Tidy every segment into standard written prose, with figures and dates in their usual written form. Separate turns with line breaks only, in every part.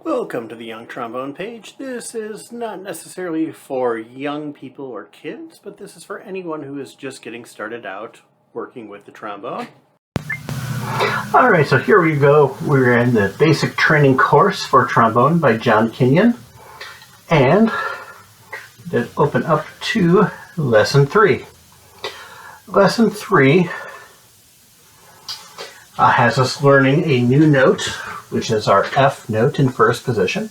Welcome to the Young Trombone page. This is not necessarily for young people or kids, but this is for anyone who is just getting started out working with the trombone. Alright, so here we go. We're in the basic training course for trombone by John Kinyon. And then open up to Lesson 3. Lesson 3 has us learning a new note, which is our F note in first position.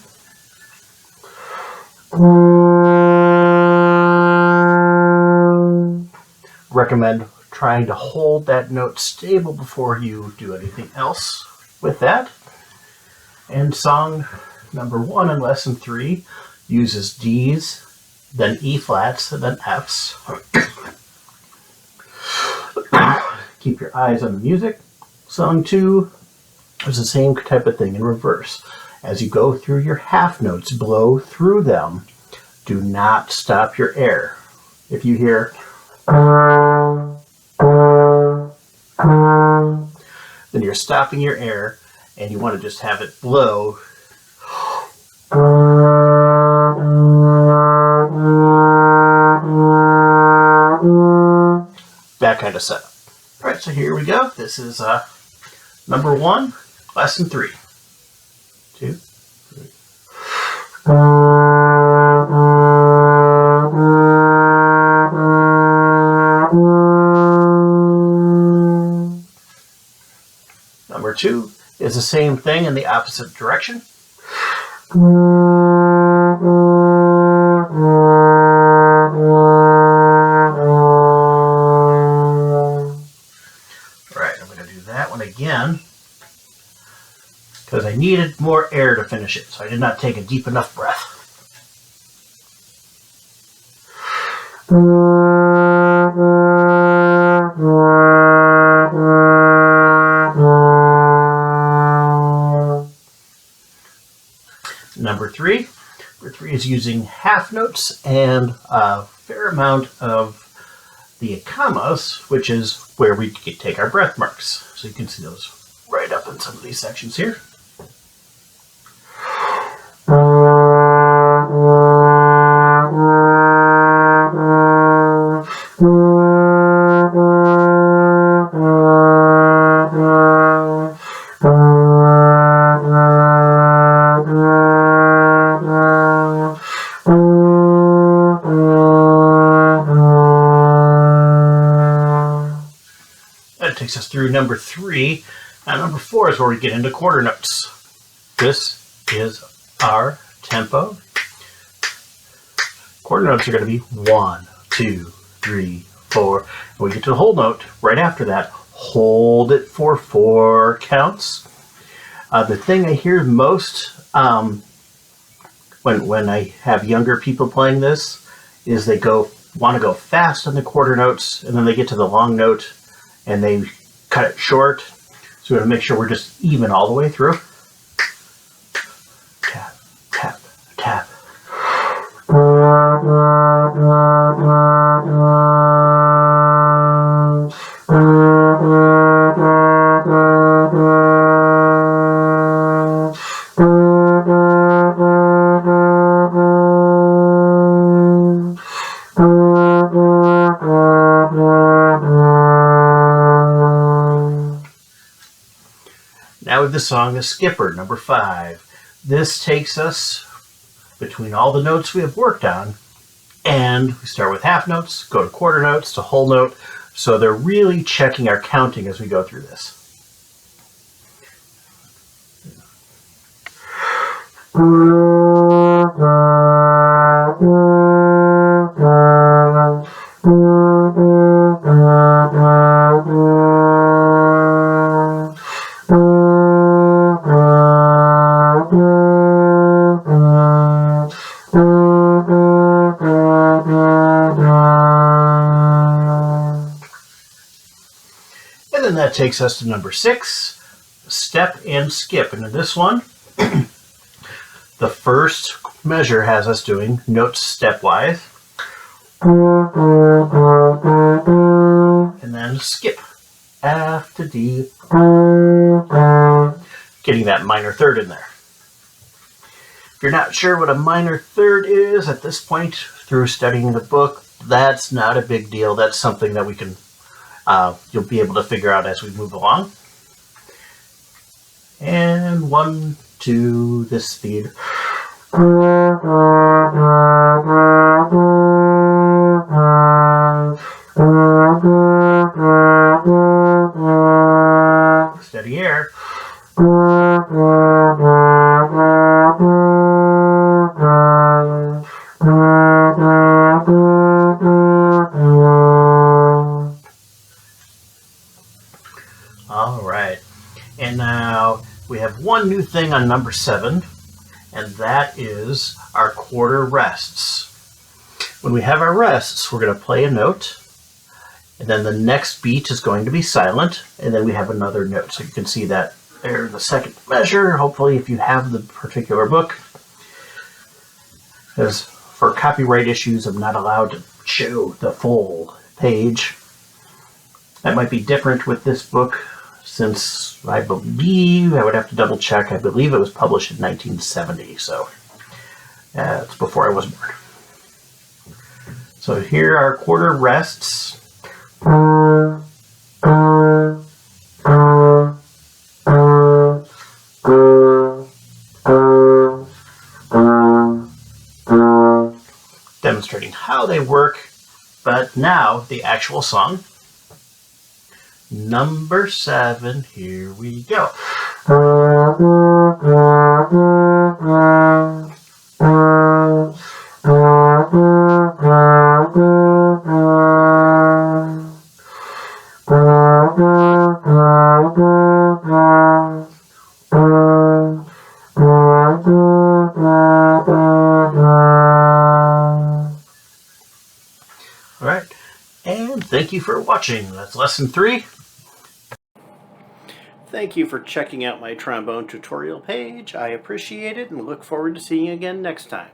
Recommend trying to hold that note stable before you do anything else with that. And song number 1 in lesson 3 uses D's, then E flats, and then F's. Keep your eyes on the music. Song 2 is the same type of thing in reverse. As you go through your half notes, blow through them. Do not stop your air. If you hear then you're stopping your air and you want to just have it blow. That kind of setup. Alright, so here we go. This is number 1, lesson 3. 2, 3. Number 2 is the same thing in the opposite direction. Again, because I needed more air to finish it, so I did not take a deep enough breath. Number 3 is using half notes and a fair amount of the commas, which is where we take our breath marks. So you can see those right up in some of these sections here. Takes us through number 3. Now number 4 is where we get into quarter notes. This is our tempo. Quarter notes are going to be 1, 2, 3, 4. And we get to the whole note right after that. Hold it for 4 counts. The thing I hear most when I have younger people playing this is they want to go fast on the quarter notes, and then they get to the long note and they cut it short. So we want to make sure we're just even all the way through. Tap, tap, tap. Now with the song, The Skipper, number 5. This takes us between all the notes we have worked on, and we start with half notes, go to quarter notes, to whole note, so they're really checking our counting as we go through this. And then that takes us to number 6, step and skip. And in this one, the first measure has us doing notes stepwise. And then skip. F to D. Getting that minor third in there. If you're not sure what a minor third is at this point through studying the book, that's not a big deal. That's something that we can, you'll be able to figure out as we move along. And 1, 2, this speed. Steady air. All right, and now we have one new thing on number 7, and that is our quarter rests. When we have our rests, we're going to play a note, and then the next beat is going to be silent, and then we have another note. So you can see that there's the second measure, hopefully, if you have the particular book. Because for copyright issues, I'm not allowed to show the full page. That might be different with this book, since I believe, I would have to double check, I believe it was published in 1970, so it's before I was born. So here are quarter rests. Demonstrating how they work, but now the actual song. Number 7, here we go. All right, and thank you for watching. That's lesson 3. Thank you for checking out my trombone tutorial page. I appreciate it and look forward to seeing you again next time.